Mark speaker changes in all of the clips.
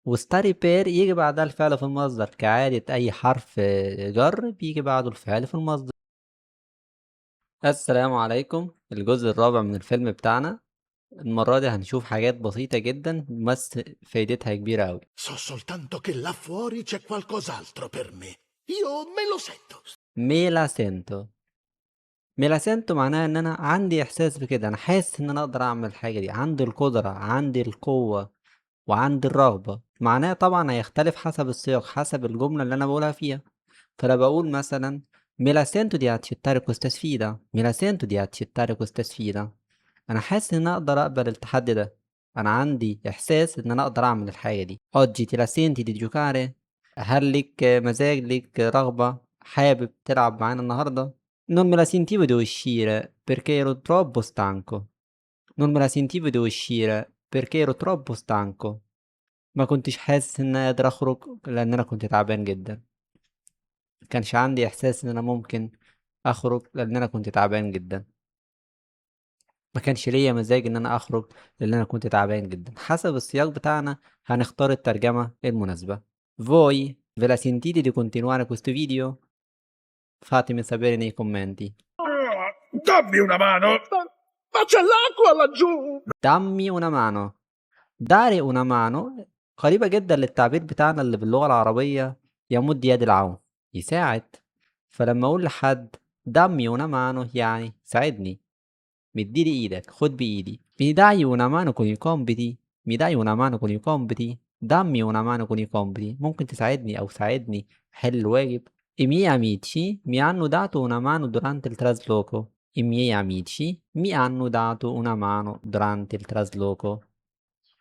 Speaker 1: وستاري بير يجي بعدها الفعل في المصدر كعادة أي حرف جر بيجي بعده الفعل في المصدر. السلام عليكم. الجزء الرابع من الفيلم بتاعنا. المرة دي هنشوف حاجات بسيطة جدا بس فايدتها كبيرة أوي.
Speaker 2: So soltanto che là fuori c'è qualcos'altro per me. Io me lo sento.
Speaker 1: ميلا سينتو. ميلا سينتو معناها إن أنا عندي إحساس بكده، أنا حاسس إن أنا أقدر أعمل الحاجة دي، عندي القدرة، عندي القوة، وعندي الرغبة. معناها طبعا هيختلف حسب السياق، حسب الجملة اللي أنا بقولها فيها. فأنا بقول مثلا me la sento di accettare questa sfida. me la sento di accettare questa sfida. أنا حاسس إن أنا أقدر أقبل التحدي ده. أنا عندي إحساس إن أنا أقدر أعمل الحاجة دي. oggi te la senti di giocare؟ هل ليك مزاج، ليك رغبة، حابب تلعب معانا النهاردة؟ non me la sentivo di uscire perché ero troppo stanco. non me la sentivo di uscire perché ero troppo stanco. ما كنتش حاسس إن أنا قادر أخرج لأن أنا كنت تعبان جدا. مكانش عندي إحساس إن أنا ممكن أخرج لأن أنا كنت تعبان جدا. ما كانش ليا مزاج إن أنا أخرج لأن أنا كنت تعبان جدا. حسب السياق بتاعنا هنختار الترجمة المناسبة. Voi ve la sentite di continuare questo video؟ fatemi sapere nei commenti.
Speaker 2: Dammi una mano. Ma c'è l'acqua laggiù.
Speaker 1: dammi una mano. dare una mano قريبة جدا للتعبير بتاعنا اللي باللغة العربية يمد يد العون، يساعد. فلما أقول لحد dammi una mano يعني ساعدني، مديلي إيدك، خد بإيدي. mi dai una mano con i compiti؟ mi dai una mano con i compiti؟ dammi una mano con i compiti، ممكن تساعدني أو ساعدني حل الواجب. I miei amici mi hanno dato una mano durante il trasloco. I miei amici mi hanno dato una mano durante il trasloco.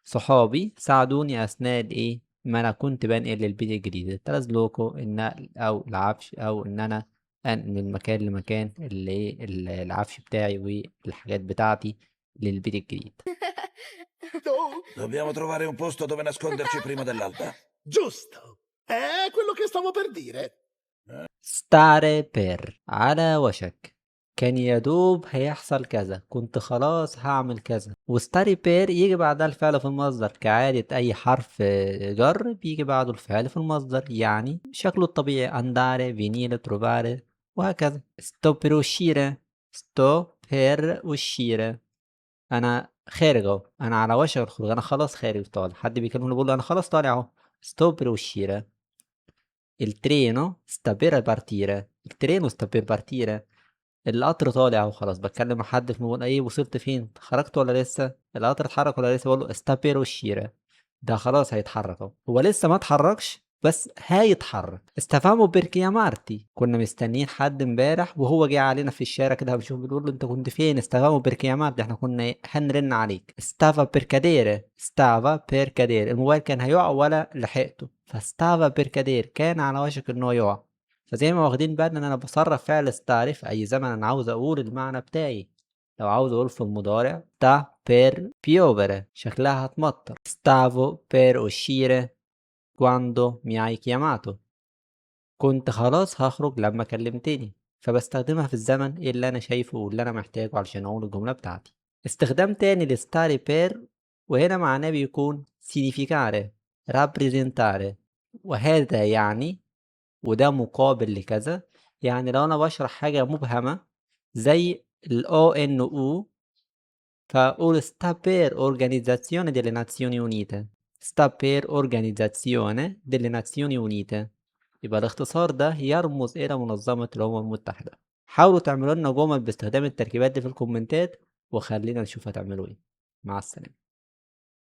Speaker 1: صحابي ساعدوني أثناء الإيه؟ ما أنا كنت بنقل للبيت الجديد. الترازلوكو النقل أو العفش، أو إن أنا أنقل من مكان لمكان العفش بتاعي والحاجات بتاعتي للبيت الجديد.
Speaker 2: Dobbiamo trovare un posto dove nasconderci prima dell'alba. Giusto. È quello che stavo per dire.
Speaker 1: stare per على وشك، كان يدوب هيحصل كذا، كنت خلاص هعمل كذا. وستاري بير يجي بعدها الفعل في المصدر كعادة أي حرف جر بيجي بعده الفعل في المصدر، يعني شكله الطبيعي andare venire trovare وهكذا. sto per uscire. sto per uscire أنا خارج أهو، أنا على وشك الخروج، أنا خلاص خارج طالع. حد بيكلمني بقول له أنا خلاص طالع أهو. sto per uscire. il treno sta per partire. il treno sta per partire. القطر طالع اهو خلاص. بتكلم مع حد في بقول ايه وصلت فين، خرجت ولا لسه، القطر اتحرك ولا لسه، بقول له sta per uscire. ده خلاص هيتحرك اهو، هو لسه ما اتحركش بس هيتحرك. استفهموا بيركي مارتي، كنا مستنيين حد امبارح وهو جه علينا في الشارع كده بنشوف بنقول له انت كنت فين. استفهموا بيركي مارتي، احنا كنا هنرن عليك. stava per cadere. stava per cadere الموبايل كان هيقع ولا لحقته، فستافا per cadere كان على وشك ان هو يقع. فزي ما واخدين بالنا ان انا بصرف فعل stare في اي زمن انا عاوز اقول المعنى بتاعي. لو عاوز اقول في المضارع sta per piovere شكلها هتمطر. stavo per uscire quando mi hai chiamato. كنت خلاص هخرج لما كلمتني. فبستخدمها في الزمن اللي انا شايفه واللي انا محتاجه علشان اقول الجملة بتاعتي. استخدام تاني لستاري بير وهنا معناه بيكون significare rappresentare، وهذا يعني وده مقابل لكذا. يعني لو أنا باشرح حاجة مبهمة زي ONU فأقول sta per Organizzazione delle Nazioni Unite. sta per Organizzazione delle Nazioni Unite، يبقى الاختصار ده يرمز إلى منظمة الأمم المتحدة. حاولوا تعملوا لنا جمل باستخدام التركيبات دي في الكومنتات وخلينا نشوف هتعملوا إيه. مع السلامة.